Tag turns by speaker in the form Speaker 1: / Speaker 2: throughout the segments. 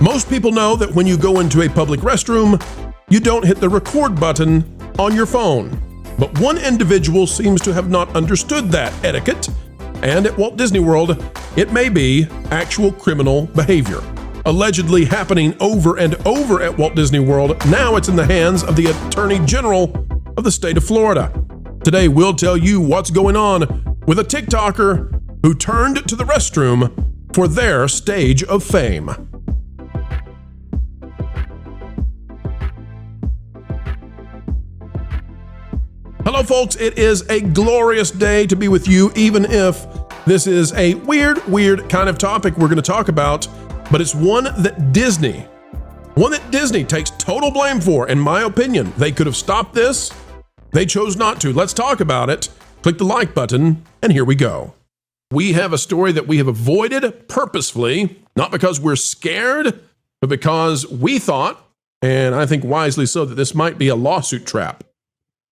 Speaker 1: Most people know that when you go into a public restroom, you don't hit the record button on your phone. But one individual seems to have not understood that etiquette, and at Walt Disney World, it may be actual criminal behavior. Allegedly happening over and over at Walt Disney World, now it's in the hands of the Attorney General of the state of Florida. Today, we'll tell you what's going on with a TikToker who turned to the restroom for their stage of fame. Hello, folks. It is a glorious day to be with you, even if this is a weird kind of topic we're going to talk about, but it's one that Disney takes total blame for, in my opinion. They could have stopped this. They chose not to. Let's talk about it. Click the like button, and here we go. We have a story that we have avoided purposefully, not because we're scared, but because we thought, and I think wisely so, that this might be a lawsuit trap.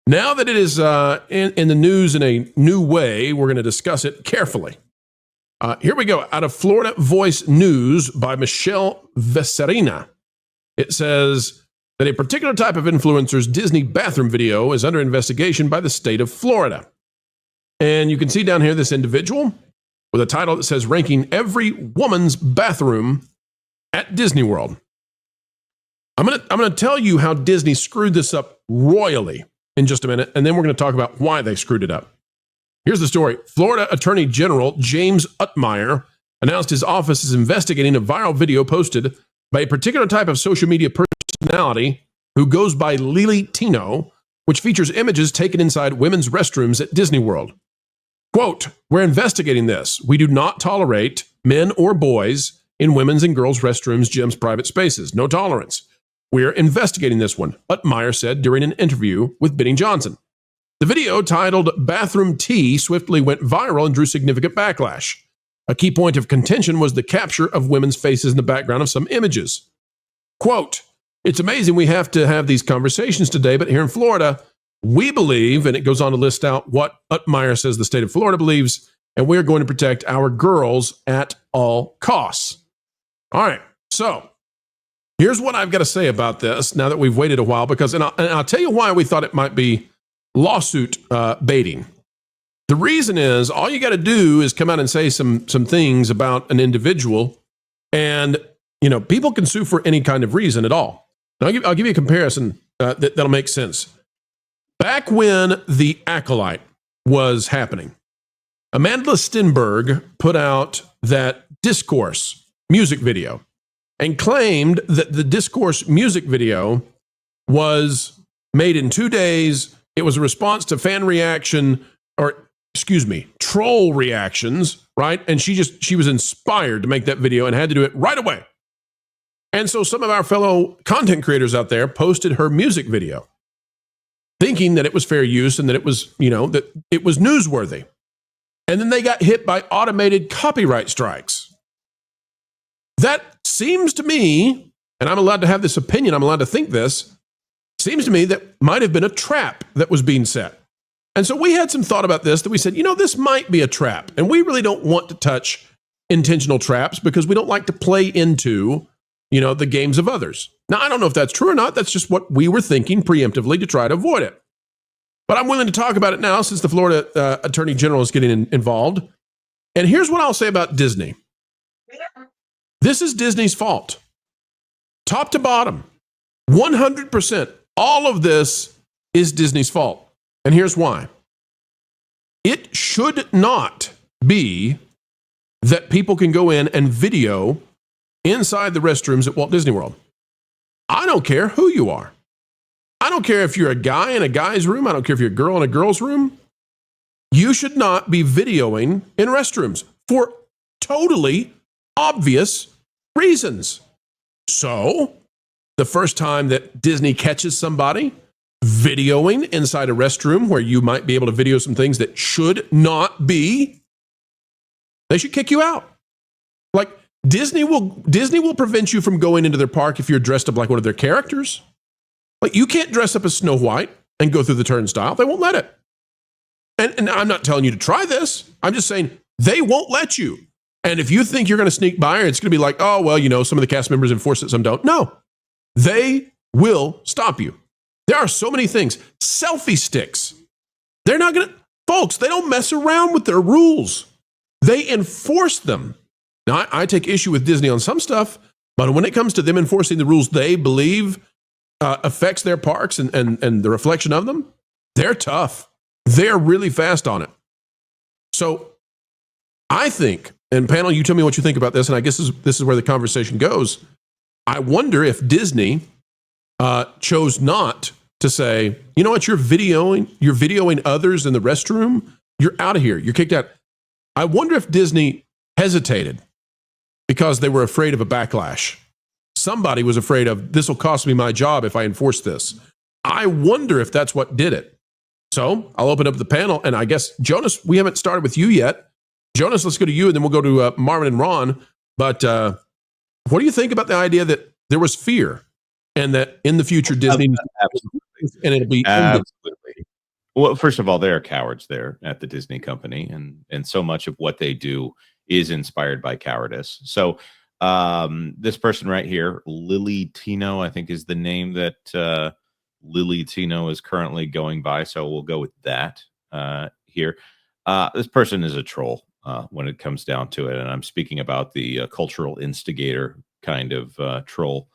Speaker 1: Now that it is in the news in a new way, we're going to discuss it carefully. Here we go. Out of Florida Voice News by Michelle Veserina. It says that a particular type of influencer's Disney bathroom video is under investigation by the state of Florida. And you can see down here this individual with a title that says ranking every woman's bathroom at Disney World. I'm going to tell you how Disney screwed this up royally in just a minute, and then we're going to talk about why they screwed it up. Here's the story. Florida Attorney General James Utmeyer announced his office is investigating a viral video posted by a particular type of social media personality who goes by Lily Tino, which features images taken inside women's restrooms at Disney World. Quote, "We're investigating this. We do not tolerate men or boys in women's and girls' restrooms, gyms, private spaces. No tolerance. We're investigating this one," Utmeyer said during an interview with Benny Johnson. The video, titled Bathroom Tea, swiftly went viral and drew significant backlash. A key point of contention was the capture of women's faces in the background of some images. Quote, "It's amazing we have to have these conversations today, but here in Florida, we believe," and it goes on to list out what Utmeyer says the state of Florida believes, "and we're going to protect our girls at all costs." All right, so here's what I've got to say about this now that we've waited a while, because, and I'll tell you why we thought it might be lawsuit baiting. The reason is all you got to do is come out and say some things about an individual, and people can sue for any kind of reason at all. Now, I'll give you a comparison that'll make sense. Back when The Acolyte was happening, Amanda Stenberg put out that Discourse music video and claimed that the Discourse music video was made in 2 days. It was a response to troll reactions, right? And she was inspired to make that video and had to do it right away. And so some of our fellow content creators out there posted her music video, thinking that it was fair use and that it was, that it was newsworthy. And then they got hit by automated copyright strikes. That seems to me, and I'm allowed to have this opinion, I'm allowed to think this, seems to me that might have been a trap that was being set. And so we had some thought about this, that we said, this might be a trap. And we really don't want to touch intentional traps because we don't like to play into, the games of others. Now, I don't know if that's true or not. That's just what we were thinking preemptively to try to avoid it. But I'm willing to talk about it now since the Florida Attorney General is getting involved. And here's what I'll say about Disney. This is Disney's fault. Top to bottom, 100%. All of this is Disney's fault. And here's why. It should not be that people can go in and video inside the restrooms at Walt Disney World. I don't care who you are. I don't care if you're a guy in a guy's room. I don't care if you're a girl in a girl's room. You should not be videoing in restrooms for totally obvious reasons. So, the first time that Disney catches somebody videoing inside a restroom where you might be able to video some things that should not be, they should kick you out. Like, Disney will prevent you from going into their park if you're dressed up like one of their characters. Like, you can't dress up as Snow White and go through the turnstile. They won't let it. And I'm not telling you to try this. I'm just saying they won't let you. And if you think you're going to sneak by, it's going to be like, oh, well, some of the cast members enforce it, some don't. No, they will stop you. There are so many things. Selfie sticks. They're not going to, folks, they don't mess around with their rules. They enforce them. Now, I take issue with Disney on some stuff, but when it comes to them enforcing the rules they believe affects their parks and the reflection of them, they're tough. They're really fast on it. So I think, and panel, you tell me what you think about this, and I guess this is where the conversation goes. I wonder if Disney chose not to say, you know what, you're videoing others in the restroom, you're out of here, you're kicked out. I wonder if Disney hesitated because they were afraid of a backlash. Somebody was afraid of, this will cost me my job if I enforce this. I wonder if that's what did it. So I'll open up the panel, and I guess, Jonas, we haven't started with you yet. Jonas, let's go to you, and then we'll go to Marvin and Ron. But what do you think about the idea that there was fear and that in the future Disney...
Speaker 2: Absolutely.
Speaker 1: And it'll be...
Speaker 2: Absolutely. Well, first of all, they are cowards there at the Disney company, and so much of what they do is inspired by cowardice. So this person right here, Lily Tino, I think is the name that Lily Tino is currently going by. So we'll go with that here. This person is a troll when it comes down to it. And I'm speaking about the cultural instigator kind of troll.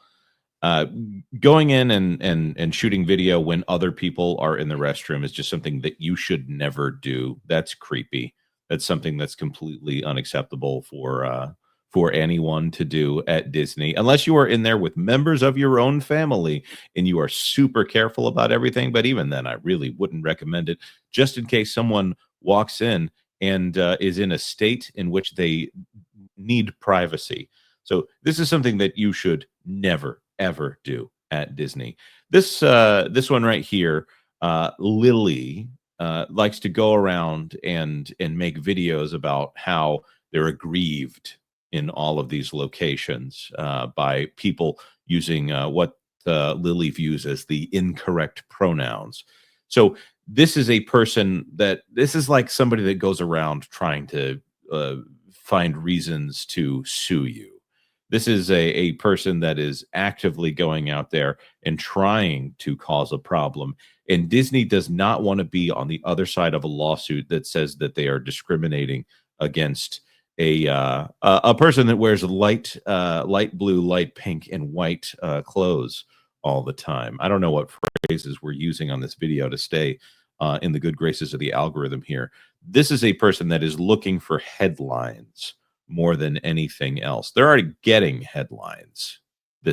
Speaker 2: Going in and shooting video when other people are in the restroom is just something that you should never do. That's creepy. That's something that's completely unacceptable for anyone to do at Disney, unless you are in there with members of your own family and you are super careful about everything. But even then, I really wouldn't recommend it, just in case someone walks in and is in a state in which they need privacy. So this is something that you should never, ever do at Disney. This one right here, Lily, likes to go around and make videos about how they're aggrieved in all of these locations by people using what Lily views as the incorrect pronouns. So this is a person this is like somebody that goes around trying to find reasons to sue you. This is a person that is actively going out there and trying to cause a problem. And Disney does not want to be on the other side of a lawsuit that says that they are discriminating against a person that wears light blue, light pink, and white clothes all the time. I don't know what phrases we're using on this video to stay in the good graces of the algorithm here. This is a person that is looking for headlines more than anything else. They're already getting headlines.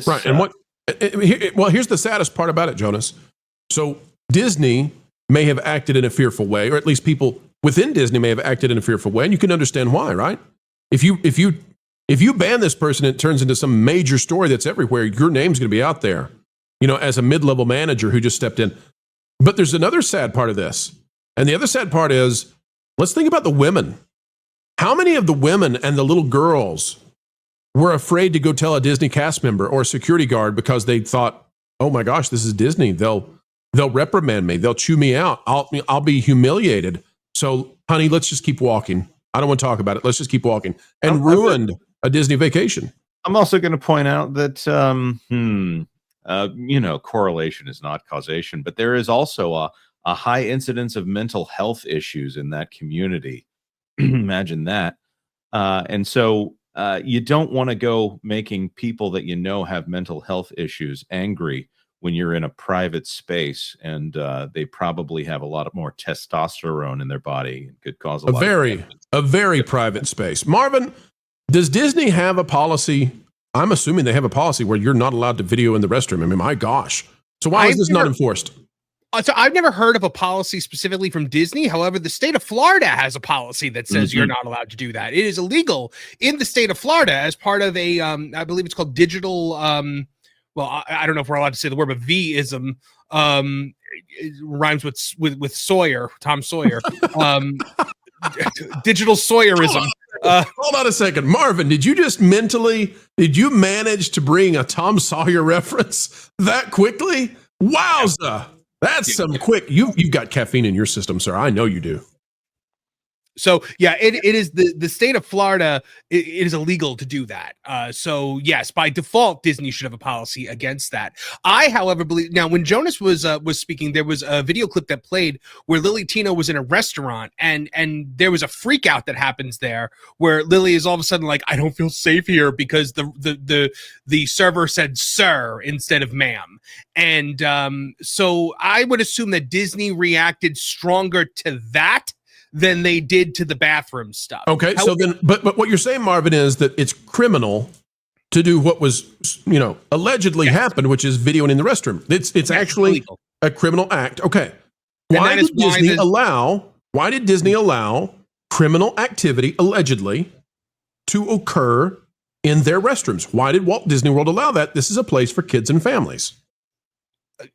Speaker 1: Right. And here's the saddest part about it, Jonas. So Disney may have acted in a fearful way, or at least people within Disney may have acted in a fearful way, and you can understand why, right? If you ban this person, it turns into some major story that's everywhere. Your name's going to be out there, as a mid-level manager who just stepped in. But there's another sad part of this. And the other sad part is, let's think about the women. How many of the women and the little girls were afraid to go tell a Disney cast member or a security guard because they thought, oh my gosh, this is Disney. They'll reprimand me. They'll chew me out. I'll be humiliated. So, honey, let's just keep walking. I don't want to talk about it. Let's just keep walking. And ruined a Disney vacation.
Speaker 2: I'm also going to point out that, correlation is not causation, but there is also a high incidence of mental health issues in that community. Imagine that. And so you don't want to go making people that have mental health issues angry when you're in a private space, and they probably have a lot more testosterone in their body. It could cause a very private space.
Speaker 1: Marvin, does Disney have a policy? I'm assuming they have a policy where you're not allowed to video in the restroom. I mean, my gosh. So why is this not enforced?
Speaker 3: So I've never heard of a policy specifically from Disney. However, the state of Florida has a policy that says you're not allowed to do that. It is illegal in the state of Florida as part of a, I believe it's called digital, well, I don't know if we're allowed to say the word, but V-ism, it rhymes with Sawyer, Tom Sawyer, digital Sawyerism.
Speaker 1: Hold on a second. Marvin, did you manage to bring a Tom Sawyer reference that quickly? Wowza. That's some quick. You've got caffeine in your system, sir. I know you do.
Speaker 3: So yeah, it is the state of Florida. It is illegal to do that. So yes, by default, Disney should have a policy against that. I, however, believe now when Jonas was speaking, there was a video clip that played where Lily Tino was in a restaurant and there was a freak out that happens there where Lily is all of a sudden like, I don't feel safe here because the server said sir instead of ma'am. And so I would assume that Disney reacted stronger to that than they did to the bathroom stuff.
Speaker 1: Okay, so then, but what you're saying, Marvin, is that it's criminal to do what was, allegedly happened, which is videoing in the restroom. It's actually illegal. A criminal act. Okay, why did Disney allow criminal activity allegedly to occur in their restrooms? Why did Walt Disney World allow that? This is a place for kids and families.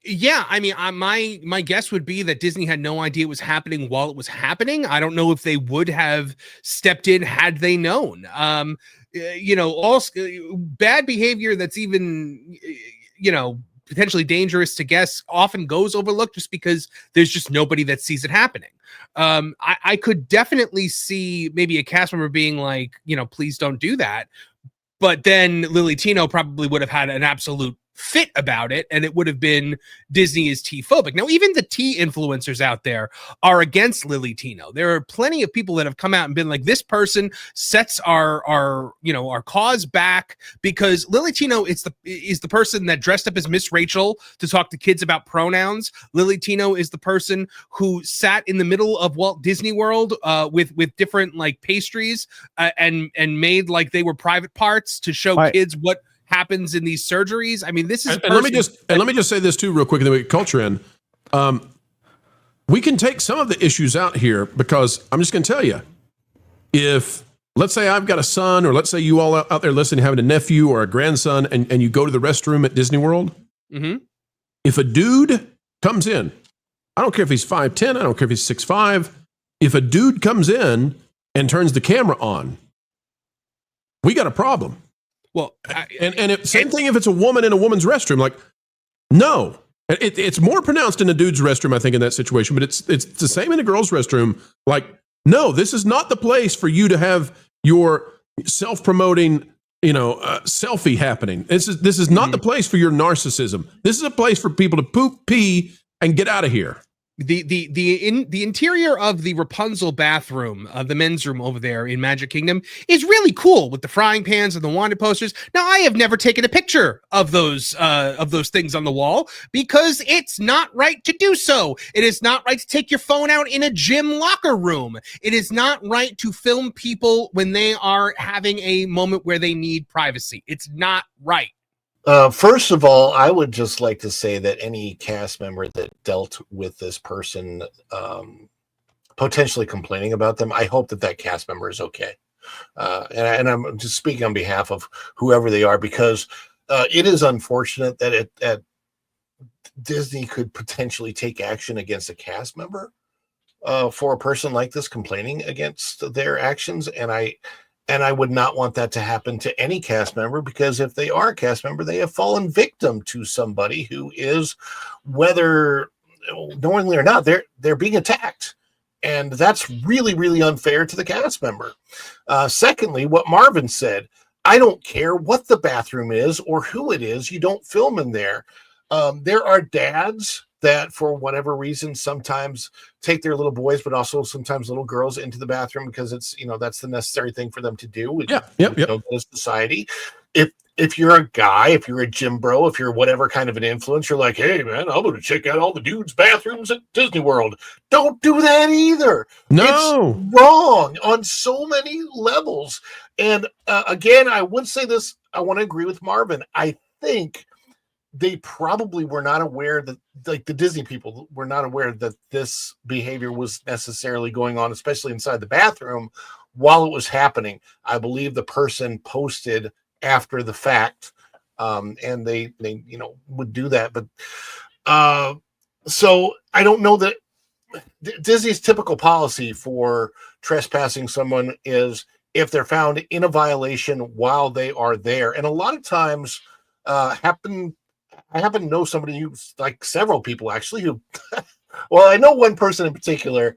Speaker 3: Yeah, I mean, my guess would be that Disney had no idea it was happening while it was happening. I don't know if they would have stepped in had they known. All bad behavior that's even, potentially dangerous to guests often goes overlooked just because there's just nobody that sees it happening. I could definitely see maybe a cast member being like, please don't do that. But then Lily Tino probably would have had an absolute fit about it, and it would have been Disney is tea-phobic. Now, even the tea influencers out there are against Lily Tino. There are plenty of people that have come out and been like, this person sets our cause back, because Lily Tino is the person that dressed up as Miss Rachel to talk to kids about pronouns. Lily Tino is the person who sat in the middle of Walt Disney World with different like pastries and made like they were private parts to show kids what happens in these surgeries. I mean, this is
Speaker 1: let me just say this too real quick, and then we get culture in. We can take some of the issues out here, because I'm just going to tell you, if let's say I've got a son, or let's say you all out there listening having a nephew or a grandson, and you go to the restroom at Disney World, if a dude comes in, I don't care if he's 5'10", I don't care if he's 6'5", if a dude comes in and turns the camera on, we got a problem.
Speaker 3: Well,
Speaker 1: same thing if it's a woman in a woman's restroom. Like, no, it's more pronounced in a dude's restroom, I think, in that situation. But it's the same in a girl's restroom. Like, no, this is not the place for you to have your self-promoting, selfie happening. This is not the place for your narcissism. This is a place for people to poop, pee, and get out of here.
Speaker 3: The interior of the Rapunzel bathroom, the men's room over there in Magic Kingdom, is really cool with the frying pans and the wanted posters. Now, I have never taken a picture of those things on the wall, because it's not right to do so. It is not right to take your phone out in a gym locker room. It is not right to film people when they are having a moment where they need privacy. It's not right.
Speaker 4: First of all, I would just like to say that any cast member that dealt with this person potentially complaining about them, I hope that cast member is okay. And I'm just speaking on behalf of whoever they are, because it is unfortunate that Disney could potentially take action against a cast member for a person like this complaining against their actions. And I would not want that to happen to any cast member, because if they are a cast member, they have fallen victim to somebody who is, whether knowingly or not, they're being attacked. And that's really, really unfair to the cast member. Secondly, what Marvin said, I don't care what the bathroom is or who it is, you don't film in there. There are dads that, for whatever reason, sometimes take their little boys, but also sometimes little girls into the bathroom, because it's, that's the necessary thing for them to do. In society. If you're a guy, if you're a gym bro, if you're whatever kind of an influencer, you're like, hey man, I'm going to check out all the dudes' bathrooms at Disney World. Don't do that either.
Speaker 1: No,
Speaker 4: it's wrong on so many levels. And again, I would say this. I want to agree with Marvin. I think they probably were not aware that, like, the Disney people were not aware that this behavior was necessarily going on, especially inside the bathroom while it was happening. I believe the person posted after the fact, and they would do that. But so I don't know that Disney's typical policy for trespassing someone is if they're found in a violation while they are there. And a lot of times I happen to know somebody who's, like, several people actually who, well, I know one person in particular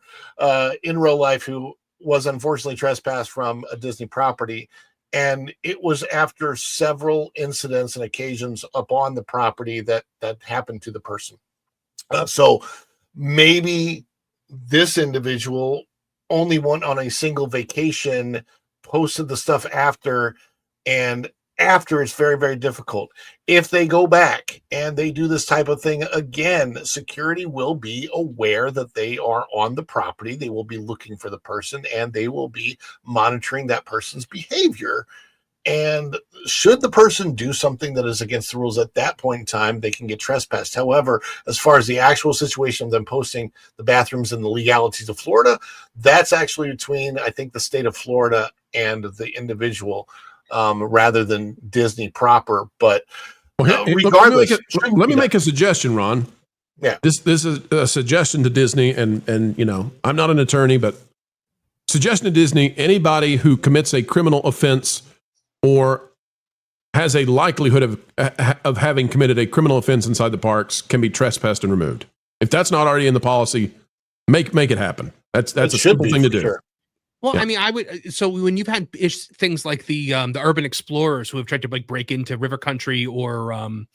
Speaker 4: in real life who was unfortunately trespassed from a Disney property. And it was after several incidents and occasions upon the property that happened to the person. So maybe this individual only went on a single vacation, posted the stuff after, and after it's very, very difficult. If they go back and they do this type of thing again, security will be aware that they are on the property. They will be looking for the person, and they will be monitoring that person's behavior. And should the person do something that is against the rules at that point in time, they can get trespassed. However, as far as the actual situation of them posting the bathrooms and the legalities of Florida, that's actually between, I think, the state of Florida and the individual, rather than Disney proper. But regardless,
Speaker 1: let me make a suggestion, Ron.
Speaker 4: Yeah,
Speaker 1: this is a suggestion to Disney, and you know, I'm not an attorney, but suggestion to Disney: anybody who commits a criminal offense or has a likelihood of having committed a criminal offense inside the parks can be trespassed and removed. If that's not already in the policy, make it happen. That's a simple thing to do.
Speaker 4: Sure.
Speaker 3: Well, yeah. I mean, I would. So when you've had things like the urban explorers who have tried to like break into River Country or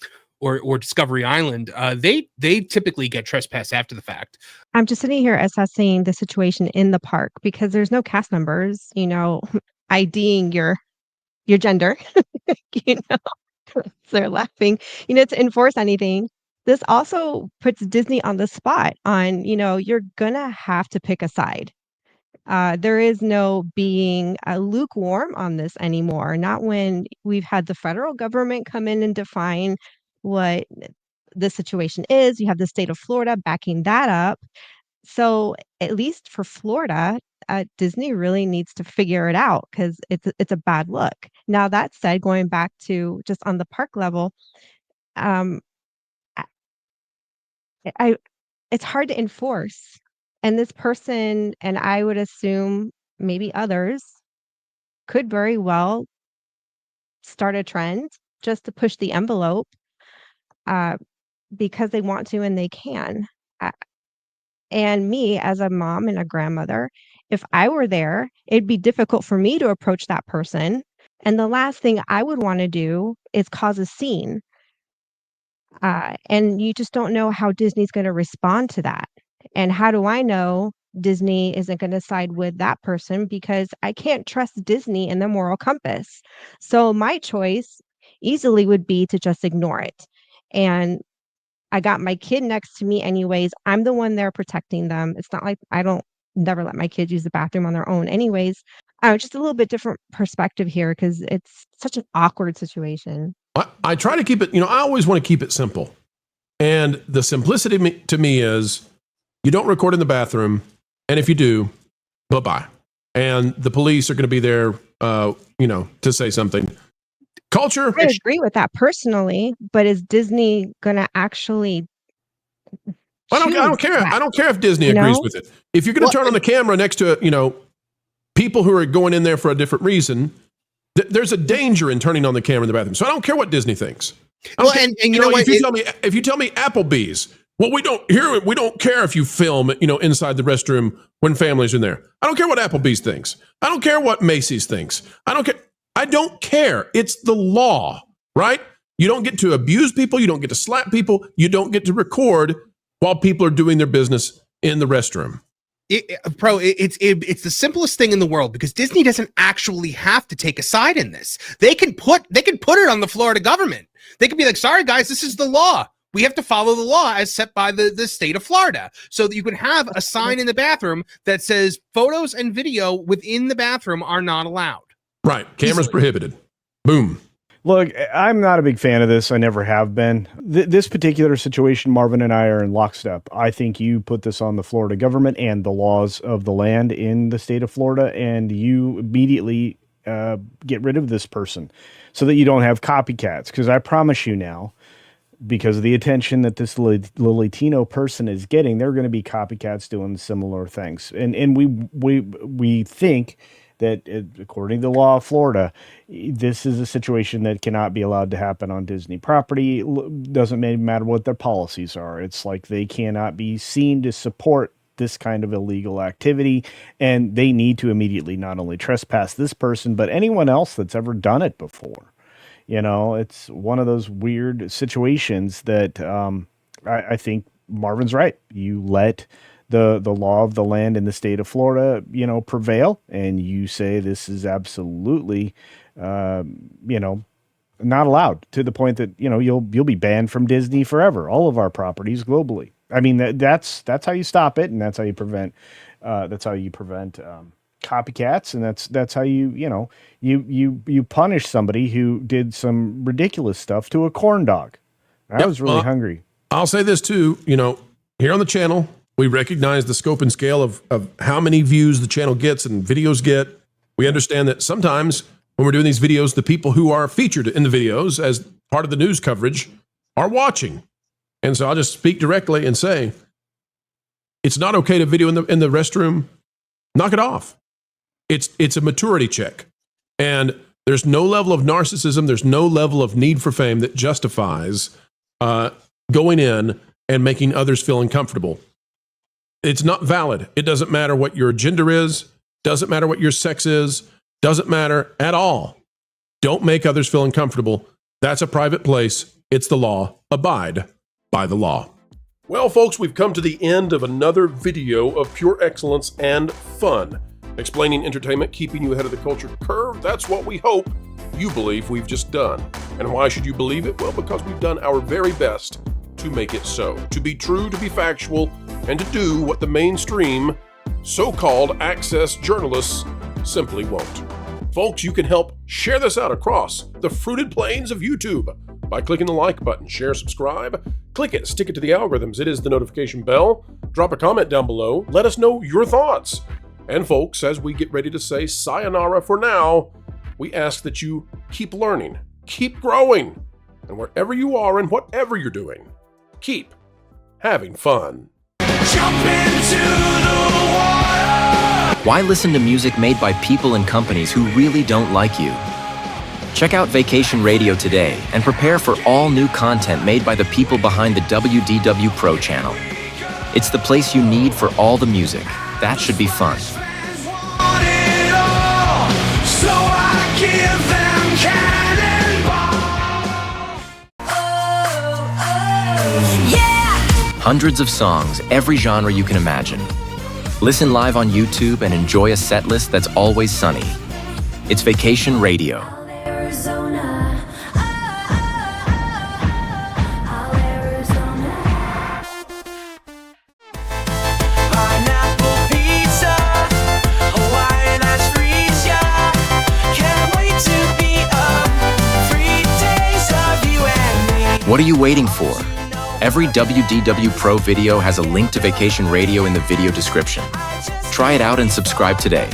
Speaker 3: Discovery Island, they typically get trespassed after the fact.
Speaker 5: I'm just sitting here assessing the situation in the park because there's no cast members, you know, IDing your gender, you know, so they're laughing, you know, to enforce anything. This also puts Disney on the spot on, you know, you're gonna have to pick a side. There is no being lukewarm on this anymore. Not when we've had the federal government come in and define what the situation is. You have the state of Florida backing that up. So at least for Florida, Disney really needs to figure it out because it's a bad look. Now, that said, going back to just on the park level, it's hard to enforce. And this person, and I would assume maybe others, could very well start a trend just to push the envelope because they want to and they can. And me, as a mom and a grandmother, if I were there, it'd be difficult for me to approach that person. And the last thing I would want to do is cause a scene. And you just don't know how Disney's going to respond to that. And how do I know Disney isn't going to side with that person? Because I can't trust Disney and their moral compass. So my choice easily would be to just ignore it. And I got my kid next to me anyways. I'm the one there protecting them. It's not like I don't never let my kids use the bathroom on their own anyways. Just a little bit different perspective here because it's such an awkward situation.
Speaker 1: I try to keep it, you know, I always want to keep it simple. And the simplicity to me is you don't record in the bathroom. And if you do, bye-bye. And the police are going to be there, you know, to say something. Culture.
Speaker 5: I agree with that personally, but is Disney going to actually?
Speaker 1: I don't care. I don't care if Disney agrees with it. If you're going to turn on the camera next to, you know, people who are going in there for a different reason, there's a danger in turning on the camera in the bathroom. So I don't care what Disney thinks.
Speaker 3: Well, and you know what?
Speaker 1: If you tell me Applebee's, well, we don't care if you film, you know, inside the restroom when families are in there. I don't care what Applebee's thinks. I don't care what Macy's thinks. I don't care. It's the law, right? You don't get to abuse people. You don't get to slap people. You don't get to record while people are doing their business in the restroom.
Speaker 3: It's the simplest thing in the world because Disney doesn't actually have to take a side in this. They can put it on the Florida government. They can be like, sorry guys, this is the law. We have to follow the law as set by the state of Florida. So that you can have a sign in the bathroom that says photos and video within the bathroom are not allowed.
Speaker 1: Right. Cameras prohibited. Boom.
Speaker 6: Look, I'm not a big fan of this. I never have been. This particular situation, Marvin and I are in lockstep. I think you put this on the Florida government and the laws of the land in the state of Florida, and you immediately get rid of this person so that you don't have copycats. Because I promise you now, because of the attention that this Latino person is getting, there are going to be copycats doing similar things. And we think that according to the law of Florida, this is a situation that cannot be allowed to happen on Disney property. Doesn't matter what their policies are. It's like they cannot be seen to support this kind of illegal activity, and they need to immediately not only trespass this person, but anyone else that's ever done it before. You know, it's one of those weird situations that I think Marvin's right. You let the law of the land in the state of Florida, you know, prevail, and you say this is absolutely, you know, not allowed, to the point that, you know, you'll be banned from Disney forever, all of our properties globally. I mean, that's how you stop it, and that's how you prevent copycats, and that's how you punish somebody who did some ridiculous stuff to a corn dog. I was really hungry.
Speaker 1: I'll say this too, you know, here on the channel, we recognize the scope and scale of how many views the channel gets and videos get. We understand that sometimes when we're doing these videos, the people who are featured in the videos as part of the news coverage are watching. And so I'll just speak directly and say, it's not okay to video in the restroom. Knock it off. It's a maturity check. And there's no level of narcissism, there's no level of need for fame that justifies going in and making others feel uncomfortable. It's not valid. It doesn't matter what your gender is, doesn't matter what your sex is, doesn't matter at all. Don't make others feel uncomfortable. That's a private place. It's the law. Abide by the law. Well, folks, we've come to the end of another video of pure excellence and fun. Explaining entertainment, keeping you ahead of the culture curve. That's what we hope you believe we've just done. And why should you believe it? Well, because we've done our very best to make it so. To be true, to be factual, and to do what the mainstream so-called access journalists simply won't. Folks, you can help share this out across the fruited plains of YouTube by clicking the like button, share, subscribe, click it, stick it to the algorithms. It is the notification bell. Drop a comment down below. Let us know your thoughts. And folks, as we get ready to say sayonara for now, we ask that you keep learning, keep growing, and wherever you are and whatever you're doing, keep having fun.
Speaker 7: Jump into the water!
Speaker 8: Why listen to music made by people and companies who really don't like you? Check out Vacation Radio today and prepare for all new content made by the people behind the WDW Pro Channel. It's the place you need for all the music. That should be fun.
Speaker 7: Want it all, so I give them cannonball. Yeah!
Speaker 8: Hundreds of songs, every genre you can imagine. Listen live on YouTube and enjoy a set list that's always sunny. It's Vacation Radio.
Speaker 7: Arizona, Arizona. Pineapple pizza, Hawaiian ice freeze, yeah. Can't wait to be up. 3 days of you and me.
Speaker 8: What are you waiting for? Every WDW Pro video has a link to Vacation Radio in the video description. Try it out and subscribe today.